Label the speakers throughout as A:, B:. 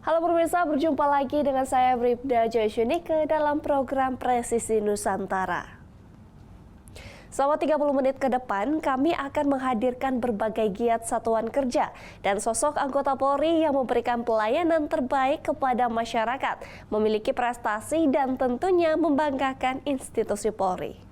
A: Halo pemirsa, berjumpa lagi dengan saya Bribda Joysyunike dalam program Presisi Nusantara. Selama 30 menit ke depan, kami akan menghadirkan berbagai giat satuan kerja dan sosok anggota Polri yang memberikan pelayanan terbaik kepada masyarakat, memiliki prestasi dan tentunya membanggakan institusi Polri.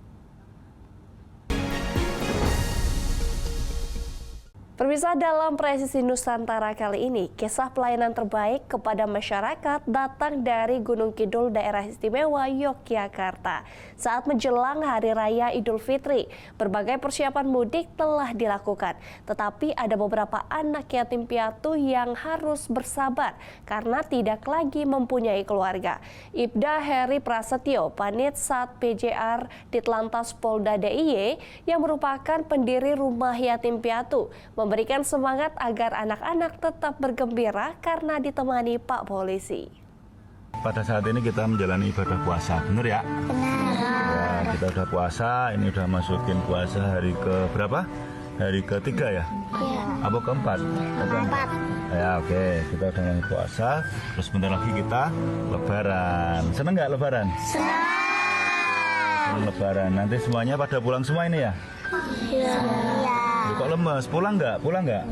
A: Pemirsa, dalam Presisi Nusantara kali ini, kisah pelayanan terbaik kepada masyarakat datang dari Gunung Kidul Daerah Istimewa Yogyakarta. Saat menjelang Hari Raya Idul Fitri, berbagai persiapan mudik telah dilakukan. Tetapi ada beberapa anak yatim piatu yang harus bersabar karena tidak lagi mempunyai keluarga. Ibda Heri Prasetyo, Panit Sat PJR Ditlantas Polda DIY yang merupakan pendiri Rumah Yatim Piatu, memberikan semangat agar anak-anak tetap bergembira karena ditemani Pak Polisi.
B: Pada saat ini kita menjalani ibadah puasa, benar ya? Benar. Ya, kita udah puasa, ini udah masukin puasa hari ke berapa? Hari ketiga ya?
C: Iya.
B: Apa keempat?
C: Keempat.
B: Ya oke, kita udah mulai puasa, terus bentar lagi kita lebaran. Seneng nggak lebaran? Seneng lebaran. Nanti semuanya pada pulang semua ini ya?
C: Iya.
B: Kok lemes? Pulang nggak?
C: Pulang enggak.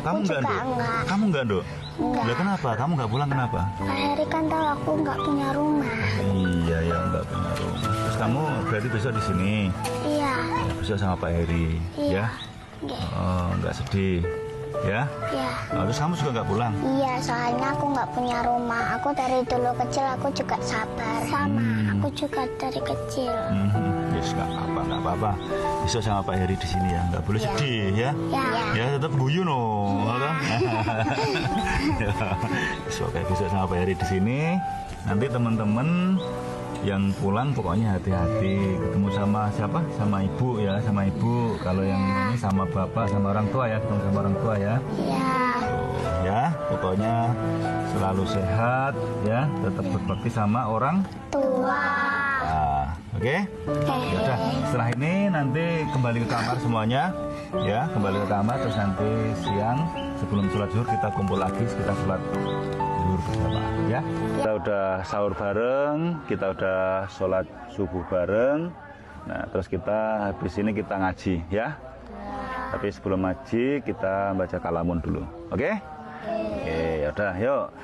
B: Kamu enggak, Dok? Kamu enggak, Dok? Enggak. Kenapa? Kamu enggak pulang kenapa?
C: Pak Heri kan tahu aku enggak punya rumah.
B: Iya, ya enggak punya rumah. Terus kamu berarti besok di sini?
C: Iya.
B: Ya, besok sama Pak Heri,
C: Iya.
B: ya? Oh, enggak sedih, ya?
C: Iya.
B: Oh, terus kamu juga enggak pulang?
C: Iya, soalnya aku enggak punya rumah. Aku dari dulu kecil aku juga sabar. Sama, aku juga dari kecil.
B: Yes, enggak apa-apa. Besok sama Pak Heri di sini ya, enggak boleh sedih ya?
C: Ya.
B: Ya tetap guyu no, kan? Ya. Oke, besok sama Pak Heri di sini. Nanti teman-teman yang pulang pokoknya hati-hati, ketemu sama siapa? Sama ibu ya, sama ibu. Kalau yang ini sama bapak, sama orang tua ya, ketemu sama orang tua ya.
C: Iya.
B: Ya, pokoknya selalu sehat ya, tetap berbakti sama orang
C: Tua.
B: tua. Oke? Ya udah, setelah ini nanti kembali ke kamar semuanya ya, kembali ke kamar terus nanti siang sebelum sholat zuhur kita kumpul lagi, kita sholat zuhur bersama ya. Kita udah sahur bareng, kita udah sholat subuh bareng. Nah, terus kita habis ini kita ngaji ya. Tapi sebelum ngaji kita baca kalamun dulu. Oke? Oke, ya udah, yuk.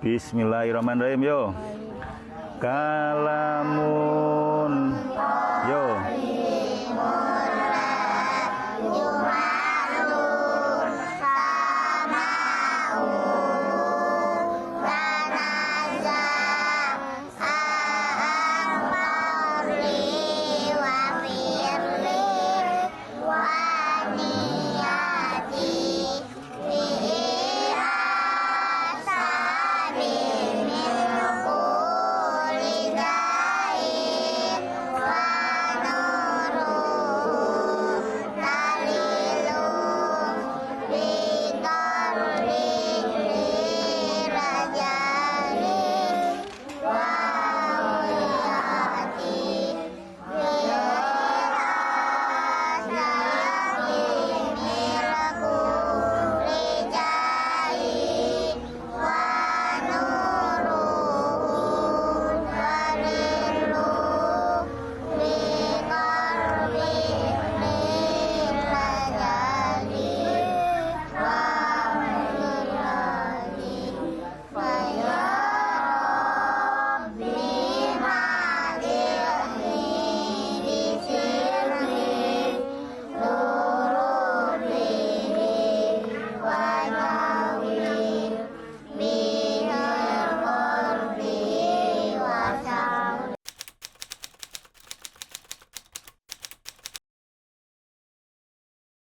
B: Bismillahirrahmanirrahim, yuk. Kalamun, yuk.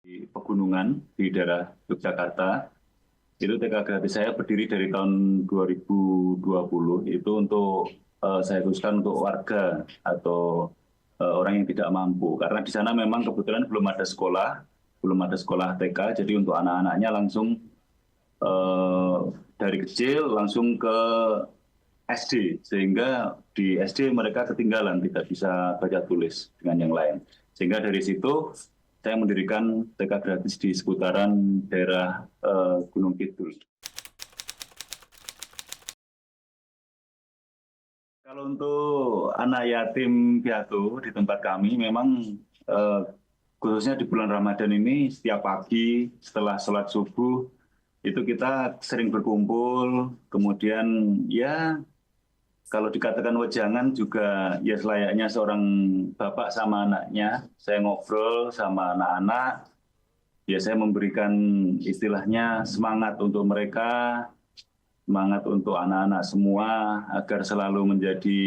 B: Di pegunungan di daerah Yogyakarta, itu TK gratis saya berdiri dari tahun 2020. Itu untuk saya khususkan untuk warga atau orang yang tidak mampu, karena di sana memang kebetulan belum ada sekolah TK, jadi untuk anak-anaknya langsung dari kecil langsung ke SD, sehingga di SD mereka ketinggalan, tidak bisa baca tulis dengan yang lain. Sehingga dari situ saya mendirikan TK gratis di seputaran daerah Gunung Kidul. Kalau untuk anak yatim piatu di tempat kami memang khususnya di bulan Ramadan ini setiap pagi setelah sholat subuh itu kita sering berkumpul, kemudian ya kalau dikatakan wejangan juga ya selayaknya seorang bapak sama anaknya, saya ngobrol sama anak-anak, ya saya memberikan istilahnya semangat untuk mereka, semangat untuk anak-anak semua agar selalu menjadi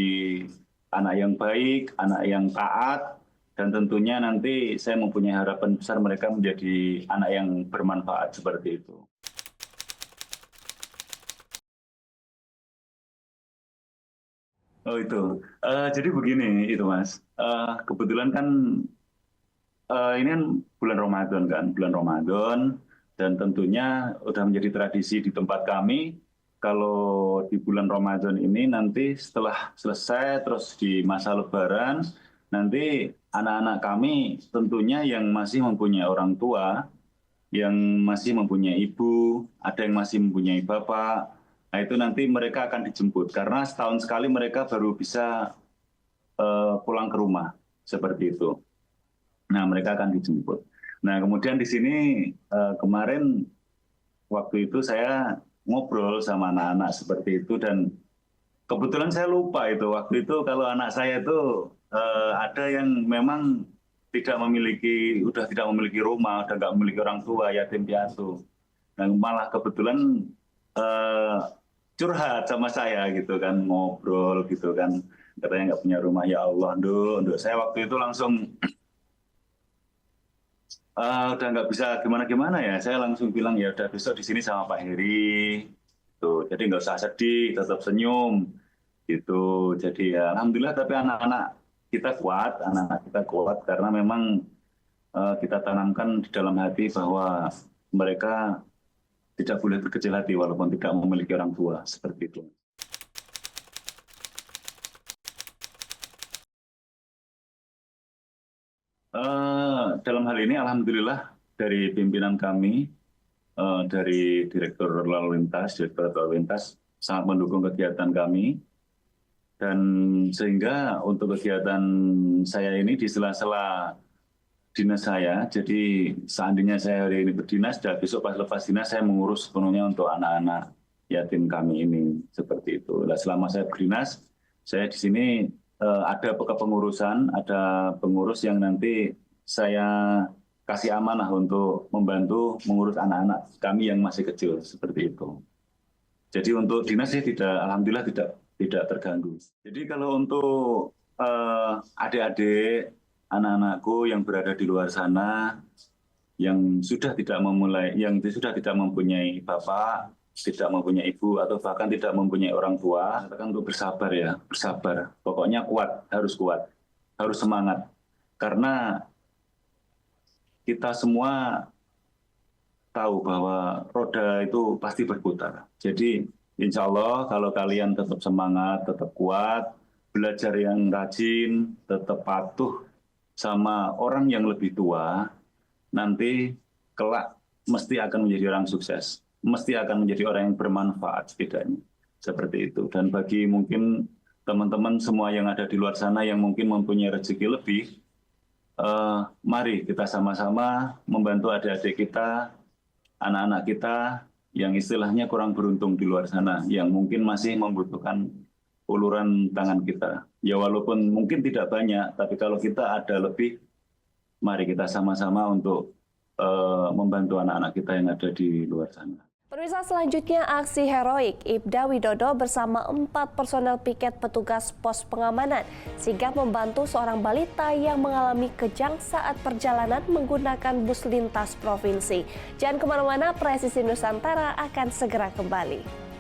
B: anak yang baik, anak yang taat, dan tentunya nanti saya mempunyai harapan besar mereka menjadi anak yang bermanfaat seperti itu. Oh itu, jadi begini itu Mas, kebetulan kan ini kan bulan Ramadan kan, bulan Ramadan, dan tentunya sudah menjadi tradisi di tempat kami, kalau di bulan Ramadan ini nanti setelah selesai terus di masa Lebaran, nanti anak-anak kami tentunya yang masih mempunyai orang tua, yang masih mempunyai ibu, ada yang masih mempunyai bapak, nah itu nanti mereka akan dijemput karena setahun sekali mereka baru bisa pulang ke rumah seperti itu. Nah mereka akan dijemput. Nah kemudian di sini kemarin waktu itu saya ngobrol sama anak-anak seperti itu dan kebetulan saya lupa itu waktu itu kalau anak saya itu ada yang memang udah tidak memiliki rumah, udah nggak memiliki orang tua, yatim piatu. Dan malah kebetulan curhat sama saya gitu kan, ngobrol gitu kan, katanya nggak punya rumah. Ya Allah, Nduk, saya waktu itu langsung udah nggak bisa gimana-gimana ya, saya langsung bilang ya udah besok di sini sama Pak Heri, tuh jadi nggak usah sedih, tetap senyum, gitu. Jadi ya alhamdulillah tapi anak-anak kita kuat karena memang kita tanamkan di dalam hati bahwa mereka tidak boleh berkecil hati walaupun tidak memiliki orang tua, seperti itu. Dalam hal ini alhamdulillah dari pimpinan kami, dari Direktur Lalu Lintas sangat mendukung kegiatan kami. Dan sehingga untuk kegiatan saya ini di sela-sela dinas saya, jadi seandainya saya hari ini berdinas, dan besok pas lepas dinas saya mengurus sepenuhnya untuk anak-anak yatim kami ini, seperti itu. Nah, selama saya berdinas, saya di sini ada kepengurusan, ada pengurus yang nanti saya kasih amanah untuk membantu mengurus anak-anak kami yang masih kecil, seperti itu. Jadi untuk dinas sih alhamdulillah tidak terganggu. Jadi kalau untuk adik-adik, anak-anakku yang berada di luar sana, yang sudah tidak mempunyai bapak, tidak mempunyai ibu, atau bahkan tidak mempunyai orang tua, katakan untuk bersabar ya, bersabar. Pokoknya harus kuat, harus semangat. Karena kita semua tahu bahwa roda itu pasti berputar. Jadi insya Allah kalau kalian tetap semangat, tetap kuat, belajar yang rajin, tetap patuh sama orang yang lebih tua, nanti kelak mesti akan menjadi orang sukses, mesti akan menjadi orang yang bermanfaat setidaknya. Seperti itu. Dan bagi mungkin teman-teman semua yang ada di luar sana yang mungkin mempunyai rezeki lebih, mari kita sama-sama membantu adik-adik kita, anak-anak kita yang istilahnya kurang beruntung di luar sana, yang mungkin masih membutuhkan uluran tangan kita. Ya walaupun mungkin tidak banyak, tapi kalau kita ada lebih, mari kita sama-sama untuk membantu anak-anak kita yang ada di luar sana.
A: Pemirsa, selanjutnya aksi heroik Ibda Widodo bersama 4 personel piket petugas pos pengamanan sigap membantu seorang balita yang mengalami kejang saat perjalanan menggunakan bus lintas provinsi. Jangan kemana-mana, Presisi Nusantara akan segera kembali.